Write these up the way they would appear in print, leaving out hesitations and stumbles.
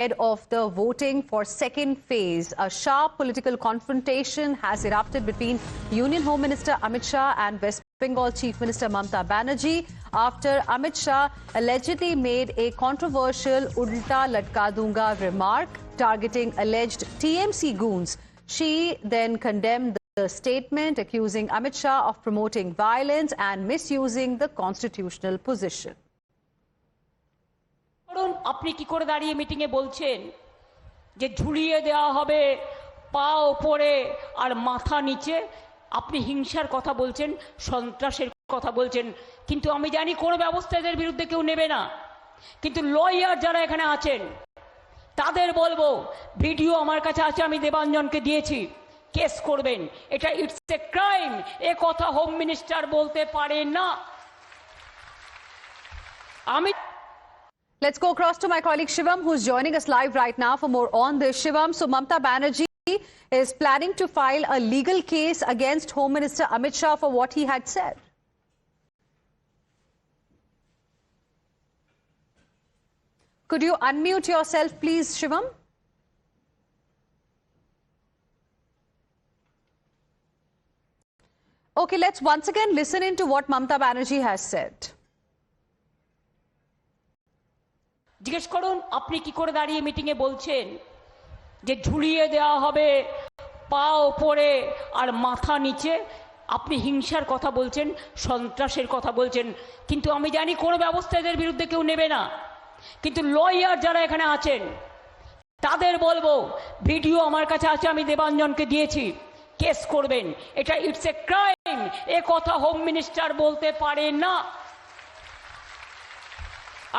Ahead of the voting for second phase, a sharp political confrontation has erupted between Union Home Minister Amit Shah and West Bengal Chief Minister Mamata Banerjee after Amit Shah allegedly made a controversial "Ulta Latka Dunga" remark targeting alleged TMC goons. She then condemned the statement, accusing Amit Shah of promoting violence and misusing the constitutional position. আপনি কি করে দাঁড়িয়ে meeting এ বলছেন যে ঝুলিয়ে দেওয়া হবে পা উপরে আর মাথা নিচে? আপনি হিংসার কথা বলছেন, সন্ত্রাসের কথা বলছেন, কিন্তু আমি জানি কোন ব্যবস্থা এদের বিরুদ্ধে কেউ নেবে না। কিন্তু লয়ার যারা এখানে আছেন তাদের বলবো, ভিডিও আমার কাছে আছে, আমি দেবাঞ্জনকে দিয়েছি, কেস করবেন। এটা ইটস এ ক্রাইম, এ কথা হোম মিনিস্টার বলতে পারে না। আমি Let's go across to my colleague Shivam, who's joining us live right now for more on this. Shivam, so Mamata Banerjee is planning to file a legal case against Home Minister Amit Shah for what he had said. Could you unmute yourself, please, Shivam? Okay, let's once again listen into what Mamata Banerjee has said. জিজ্ঞেস করুন আপনি কি করে দাঁড়িয়ে meeting এ বলছেন যে ঝুলিয়ে দেওয়া হবে পা উপরে আর মাথা নিচে? আপনি হিংসার কথা বলছেন, সন্ত্রাসের কথা বলছেন, কিন্তু আমি জানি কোন ব্যবস্থা এদের বিরুদ্ধে কেউ নেবে না। কিন্তু লয়ার যারা এখানে আছেন তাদের বলবো, ভিডিও আমার কাছে আছে, আমি দেবাঞ্জনকে দিয়েছি, কেস করবেন। এটা ইটস এ ক্রাইম, এ কথা হোম মিনিস্টার বলতে পারে না।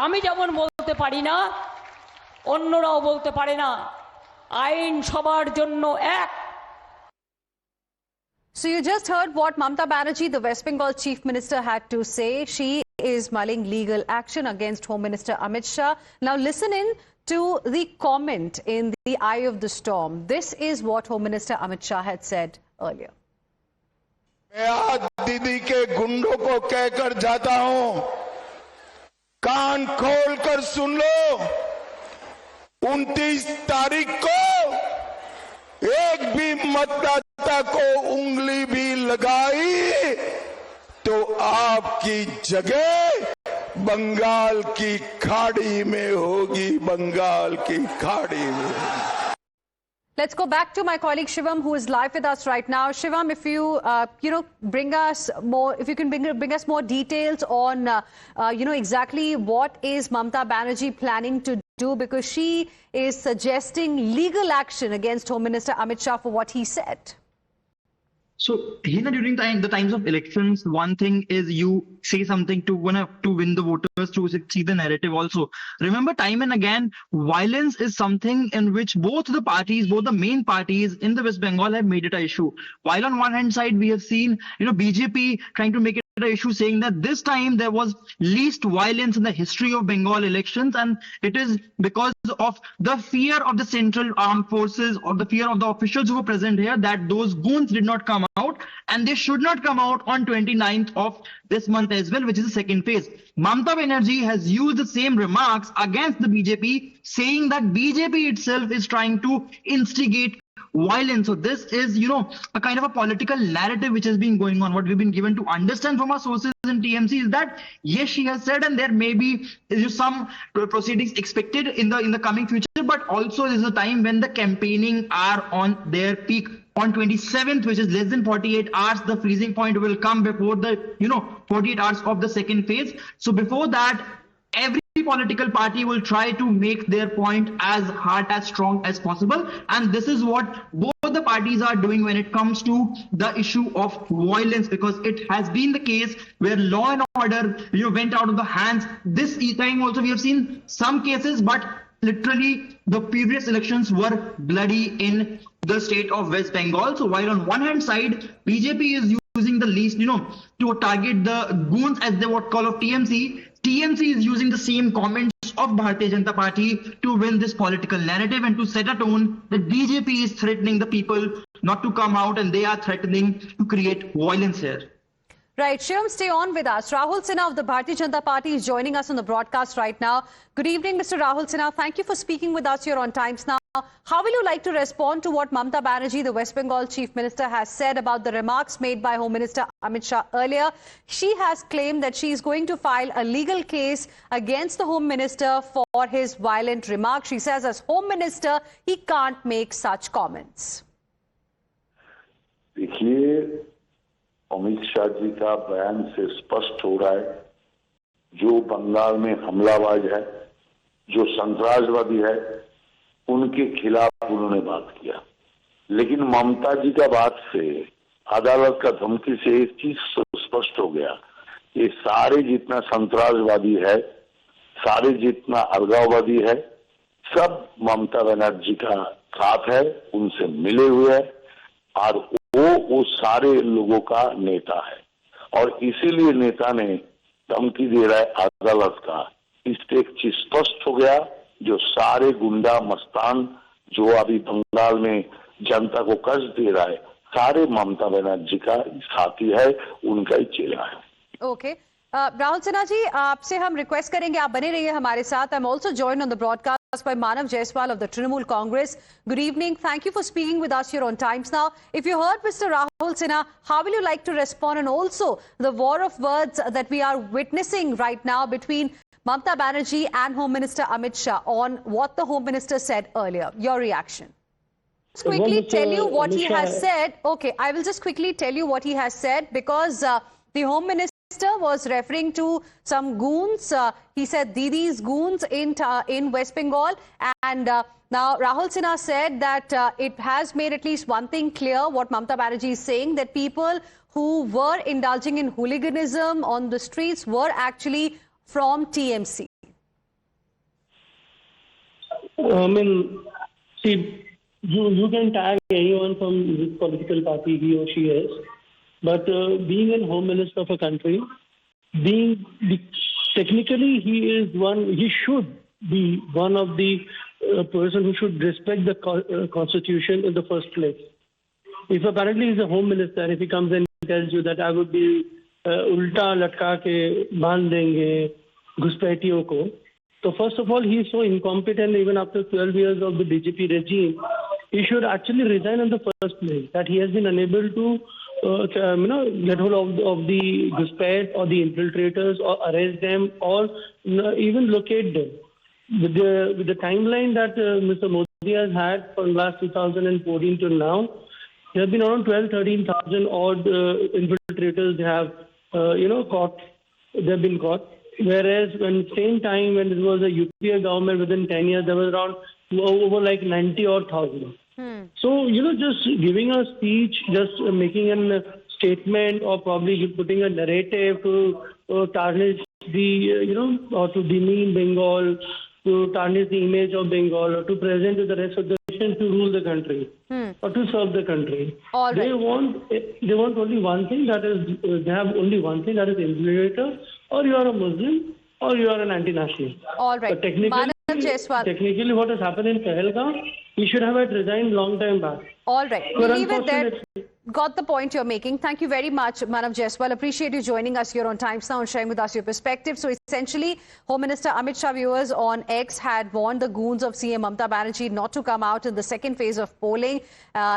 আমি যেমন বলতে পারি না, অন্যরাও বলতে পারে না। আইন সবার জন্য এক। So you just heard what Mamata Banerjee, the West Bengal Chief Minister, had to say. She is mulling legal action against Home Minister Amit Shah. Now listen in to the comment in the eye of the storm. This is what Home Minister Amit Shah had said earlier. मैं आज दीदी के गुंडों को कहकर जाता हूं, कान खोल कर सुन लो, 29 तारीख को एक भी मतदाता को उंगली भी लगाई तो आपकी जगह बंगाल की खाड़ी में होगी, बंगाल की खाड़ी में। Let's go back to my colleague Shivam, who is live with us right now. Shivam, if you bring us more, if you can bring us more details on exactly what is Mamata Banerjee planning to do, because she is suggesting legal action against Home Minister Amit Shah for what he said. So, Hina, during the times of elections, one thing is you say something to win the voters, to see the narrative also. Remember, time and again, violence is something in which both the main parties in the West Bengal have made it an issue. While on one hand side, we have seen, BJP trying to make it an issue, saying that this time there was least violence in the history of Bengal elections, and it is because of the fear of the central armed forces, or the fear of the officials who were present here, that those goons did not come out, and they should not come out on 29th of this month as well, which is the second phase. Mamata Banerjee has used the same remarks against the BJP, saying that BJP itself is trying to instigate violence. So this is, a kind of a political narrative which has been going on. What we've been given to understand from our sources in TMC is that, yes, she has said, and there may be some proceedings expected in the coming future, but also there's a time when the campaigning are on their peak. On 27th, which is less than 48 hours, the freezing point will come before the, 48 hours of the second phase. So before that, every political party will try to make their point as hard, as strong as possible. And this is what both the parties are doing when it comes to the issue of violence, because it has been the case where law and order, went out of the hands. This time also we have seen some cases, but literally the previous elections were bloody in the state of West Bengal. So while on one hand side, BJP is using the least, to target the goons, as they would call of TMC, TMC is using the same comments of Bharatiya Janata Party to win this political narrative and to set a tone that BJP is threatening the people not to come out, and they are threatening to create violence here. Right, Shivam, stay on with us. Rahul Sinha of the Bharatiya Janata Party is joining us on the broadcast right now. Good evening, Mr. Rahul Sinha. Thank you for speaking with us here on Times Now. How will you like to respond to what Mamta Banerjee, the West Bengal Chief Minister, has said about the remarks made by Home Minister Amit Shah earlier? She has claimed that she is going to file a legal case against the Home Minister for his violent remarks. She says as Home Minister, he can't make such comments. देखिए, अमित शाह जी का बयान से स्पष्ट हो रहा है जो बंगाल में हमलाबाज है, जो संतरासवादी है, उनके खिलाफ उन्होंने बात किया। लेकिन ममता जी का बात से, अदालत का धमकी से एक चीज स्पष्ट हो गया, ये सारे जितना संतरासवादी है, सारे जितना अलगाववादी है, सब ममता बनर्जी का साथ है, उनसे मिले हुए है और वो सारे लोगों का नेता है और इसीलिए नेता ने धमकी दे रहा है अदालत का। इससे एक चीज स्पष्ट हो गया, जो सारे गुंडा मस्तान जो अभी बंगाल में जनता को कष्ट दे रहा है, सारे ममता बनर्जी का साथी है, उनका ही चेला है। ओके, राहुल सिन्हा जी, आपसे हम रिक्वेस्ट करेंगे आप बने रहिए हमारे साथ। I am also joined on the broadcast by Manav Jaiswal of the Trinamool Congress. Good evening. Thank you for speaking with us here on Times Now. If you heard Mr. Rahul Sinha, how will you like to respond? And also the war of words that we are witnessing right now between Mamta Banerjee and Home Minister Amit Shah on what the Home Minister said earlier. Your reaction? Just quickly tell you what he has said. Okay, I will just quickly tell you what he has said because the Home Minister was referring to some goons. He said Didi's goons in West Bengal, and now Rahul Sinha said that it has made at least one thing clear. What Mamta Banerjee is saying, that people who were indulging in hooliganism on the streets were actually from TMC. I mean, see, you can tag anyone from which political party he or she is. But being a Home Minister of a country, technically he should be one of the person who should respect the Constitution in the first place. If apparently he's a Home Minister, if he comes and tells you that I would be ulta latka ke band denge घुसपैठियों को, so first of all, he is so incompetent even after 12 years of the BJP regime. He should actually resign in the first place, that he has been unable to get hold of the Guspet or the infiltrators or arrest them or even locate them. With the timeline that Mr. Modi has had from last 2014 to now, there have been around 13,000 odd infiltrators they have caught. They have been caught. Whereas when same time when it was a UPA government, within 10 years there was around over like 90 or 1,000. So, just giving a speech, just making a statement or probably putting a narrative to tarnish the, or to demean Bengal, to tarnish the image of Bengal, or to present to the rest of the nation to rule the country or to serve the country. All they right. want only one thing, that is, they have only one thing, that is infiltrator, or you are a Muslim or you are an anti-national. All right. But technically what has happened in Pahalgam, he should have resigned long time back. All right. We'll leave it there. Got the point you're making. Thank you very much, Manav Jaiswal. Appreciate you joining us here on Times Now and sharing with us your perspective. So essentially, Home Minister Amit Shah, viewers on X, had warned the goons of CM Mamta Banerjee not to come out in the second phase of polling.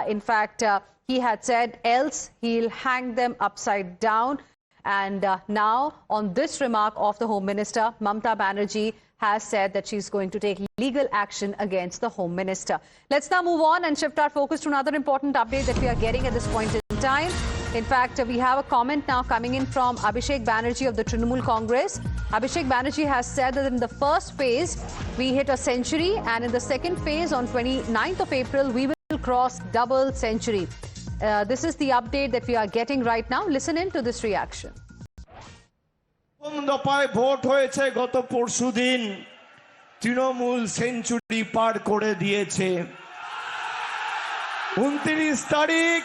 In fact, he had said else he'll hang them upside down. And now, on this remark of the Home Minister, Mamta Banerjee has said that she's going to take legal action against the Home Minister. Let's now move on and shift our focus to another important update that we are getting at this point in time. In fact, we have a comment now coming in from Abhishek Banerjee of the Trinamool Congress. Abhishek Banerjee has said that in the first phase, we hit a century, and in the second phase, on 29th of April, we will cross double century. This is the update that we are getting right now. Listen in to this reaction. দফায় vote হয়েছে গত পরশুদিন, Trinamool century পার করে দিয়েছে। 29 তারিখ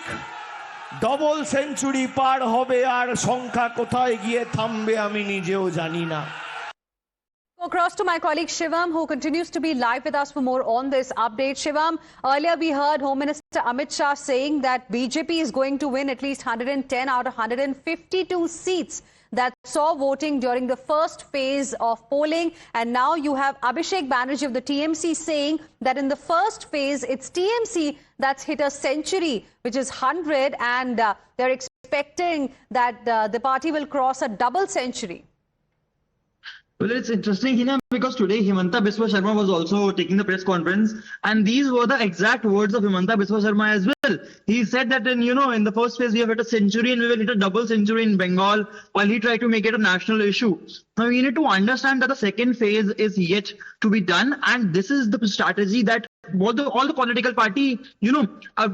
double century পার হবে, আর সংখ্যা কোথায় গিয়ে থামবে আমি নিজেও জানি না। Across to my colleague Shivam, who continues to be live with us for more on this update. Shivam, earlier we heard Home Minister Amit Shah saying that BJP is going to win at least 110 out of 152 seats that saw voting during the first phase of polling. And now you have Abhishek Banerjee of the TMC saying that in the first phase, it's TMC that's hit a century, which is 100, and they're expecting that the party will cross a double century. Well, it's interesting, Hina, because today Himanta Biswa Sharma was also taking the press conference, and these were the exact words of Himanta Biswa Sharma as well. He said that in the first phase we have hit a century and we will hit a double century in Bengal, while he tried to make it a national issue. Now we need to understand that the second phase is yet to be done, and this is the strategy that all the political party,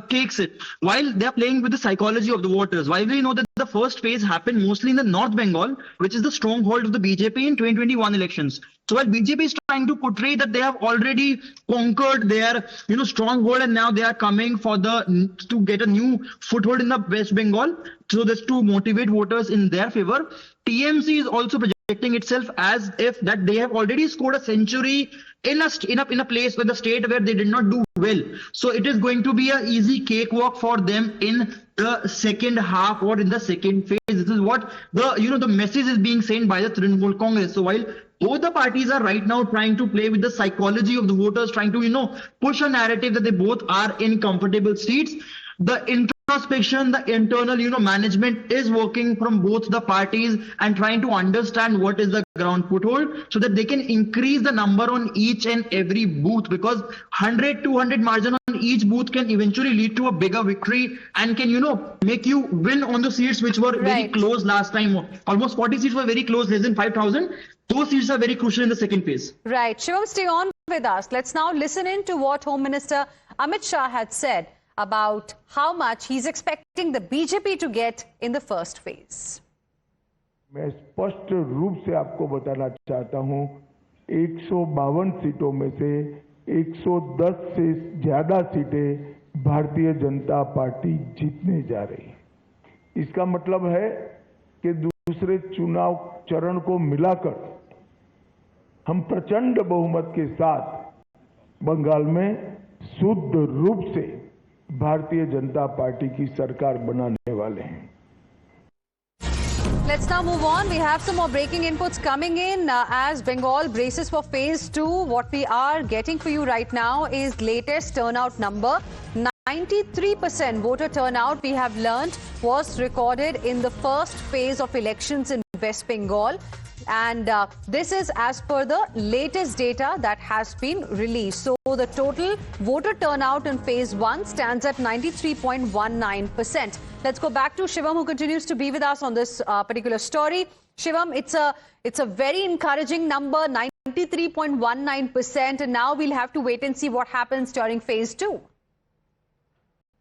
takes it. While they are playing with the psychology of the voters, while we know that the first phase happened mostly in the North Bengal, which is the stronghold of the BJP in 2021 elections. So while BJP is trying to portray that they have already conquered their, stronghold, and now they are coming to get a new foothold in the West Bengal, so that's to motivate voters in their favor. TMC is also projecting itself as if that they have already scored a century in a place with the state where they did not do well. So it is going to be an easy cakewalk for them in the second half or in the second phase. This is what the message is being sent by the Trinamool Congress. So while both the parties are right now trying to play with the psychology of the voters, trying to push a narrative that they both are in comfortable seats, the introspection, the internal management is working from both the parties and trying to understand what is the ground foothold so that they can increase the number on each and every booth, because 100-200 margin on each booth can eventually lead to a bigger victory and can make you win on the seats which were very close last time. Almost 40 seats were very close, less than 5,000. Those seats are very crucial in the second phase. Right. Shivam, stay on with us. Let's now listen in to what Home Minister Amit Shah had said about how much he's expecting the BJP to get in the first phase. मैं स्पष्ट रूप से आपको बताना चाहता हूं, 152 सीटों में से 110 से ज्यादा सीटें भारतीय जनता पार्टी जीतने जा रही है। इसका मतलब है कि दूसरे चुनाव चरण को मिलाकर हम प्रचंड बहुमत के साथ बंगाल में शुद्ध रूप से भारतीय जनता पार्टी की सरकार बनाने वाले हैं। Let's now move on. We have some more breaking inputs coming in as Bengal braces for phase 2. What we are getting for you right now is latest turnout number. 93% voter turnout, we have learned, was recorded in the first phase of elections in West Bengal. And this is as per the latest data that has been released. So the total voter turnout in phase 1 stands at 93.19%. Let's go back to Shivam, who continues to be with us on this particular story. Shivam, it's a very encouraging number, 93.19%, and now we'll have to wait and see what happens during phase 2.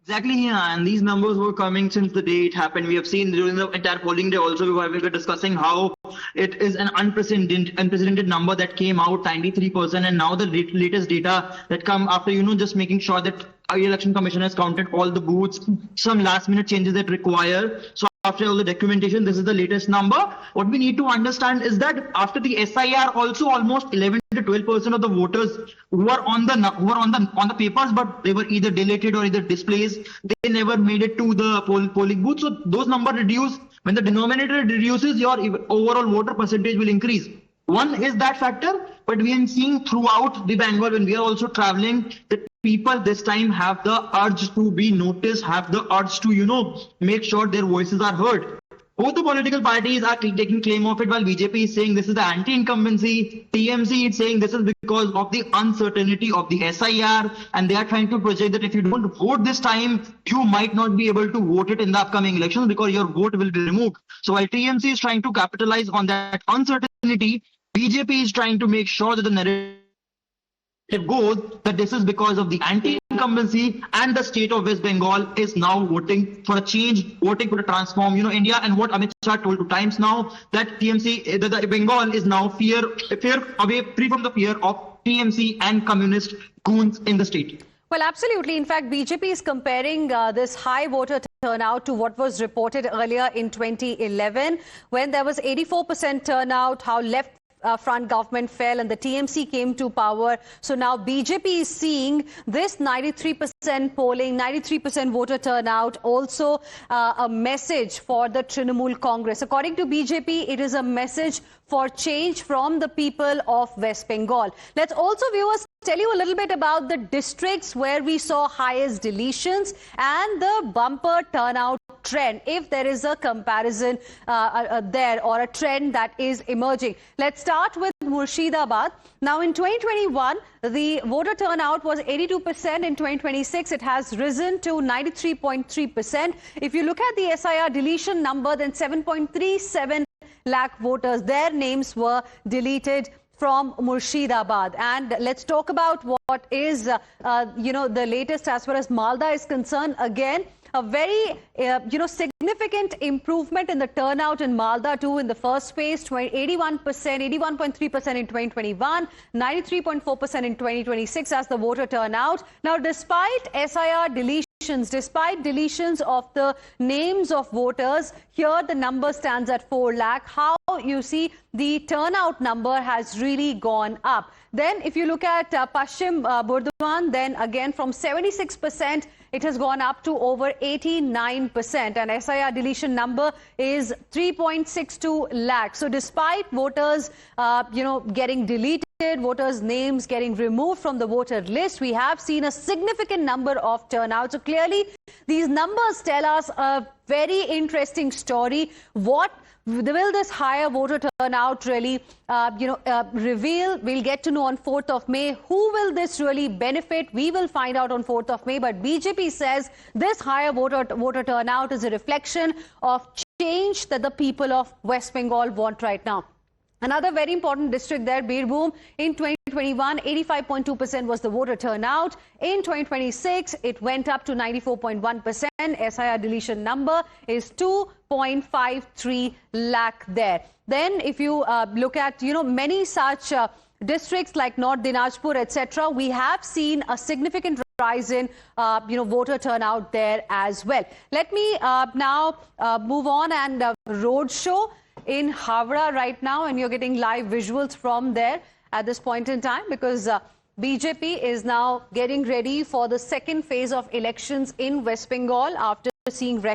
Exactly, yeah, and these numbers were coming since the day it happened. We have seen during the entire polling day also, we were discussing how it is an unprecedented number that came out, 93%, and now the latest data that come after, just making sure that our election commission has counted all the booths, some last minute changes that require. So after all the documentation, this is the latest number. What we need to understand is that after the SIR, also almost 11 to 12% of the voters who are on the papers, but they were either deleted or either displaced. They never made it to the polling booth. So those numbers reduce. When the denominator reduces, your overall voter percentage will increase. One is that factor, but we are seeing throughout the Bengal when we are also traveling that people this time have the urge to be noticed, have the urge to, make sure their voices are heard. Both the political parties are taking claim of it, while BJP is saying this is the anti-incumbency. TMC is saying this is because of the uncertainty of the SIR, and they are trying to project that if you don't vote this time, you might not be able to vote it in the upcoming elections because your vote will be removed. So while TMC is trying to capitalize on that uncertainty, BJP is trying to make sure that the narrative goes that this is because of the anti-incumbency, and the state of West Bengal is now voting for a change, voting for a transform, India. And what Amit Shah told to Times Now, that TMC, the Bengal is now free from the fear of TMC and communist goons in the state. Well, absolutely. In fact, BJP is comparing this high voter turnout to what was reported earlier in 2011, when there was 84% turnout, how left front government fell and the TMC came to power. So now BJP is seeing this 93% polling, 93% voter turnout, also a message for the Trinamool Congress. According to BJP, it is a message for change from the people of West Bengal. Let's also, viewers, tell you a little bit about the districts where we saw highest deletions and the bumper turnout trend, if there is a comparison there or a trend that is emerging. Let's start with Murshidabad. Now in 2021, the voter turnout was 82%. In 2026, it has risen to 93.3%. If you look at the SIR deletion number, then 7.37 lakh voters, their names were deleted from Murshidabad. And let's talk about what is, the latest as far as Malda is concerned. Again, a very, significant improvement in the turnout in Malda too in the first phase, 81%, 81.3% in 2021, 93.4% in 2026 as the voter turnout. Now, despite SIR deletions, despite deletions of the names of voters, here the number stands at 4 lakh. How you see the turnout number has really gone up. Then if you look at Paschim Burdwan, then again from 76%, it has gone up to over 89%, and SIR deletion number is 3.62 lakhs. So despite voters, getting deleted, voters' names getting removed from the voter list, we have seen a significant number of turnouts. So clearly, these numbers tell us a very interesting story. What will this higher voter turnout really, reveal? We'll get to know on 4th of May. Who will this really benefit? We will find out on 4th of May. But BJP says this higher voter turnout is a reflection of change that the people of West Bengal want right now. Another very important district there, Birbhum, in 2021, 85.2% was the voter turnout. In 2026, it went up to 94.1%. SIR deletion number is 2.53 lakh there. Then if you look at, many such districts like North Dinajpur, etc., we have seen a significant rise in, voter turnout there as well. Let me now move on and roadshow in Howrah right now, and you're getting live visuals from there at this point in time, because BJP is now getting ready for the second phase of elections in West Bengal after seeing record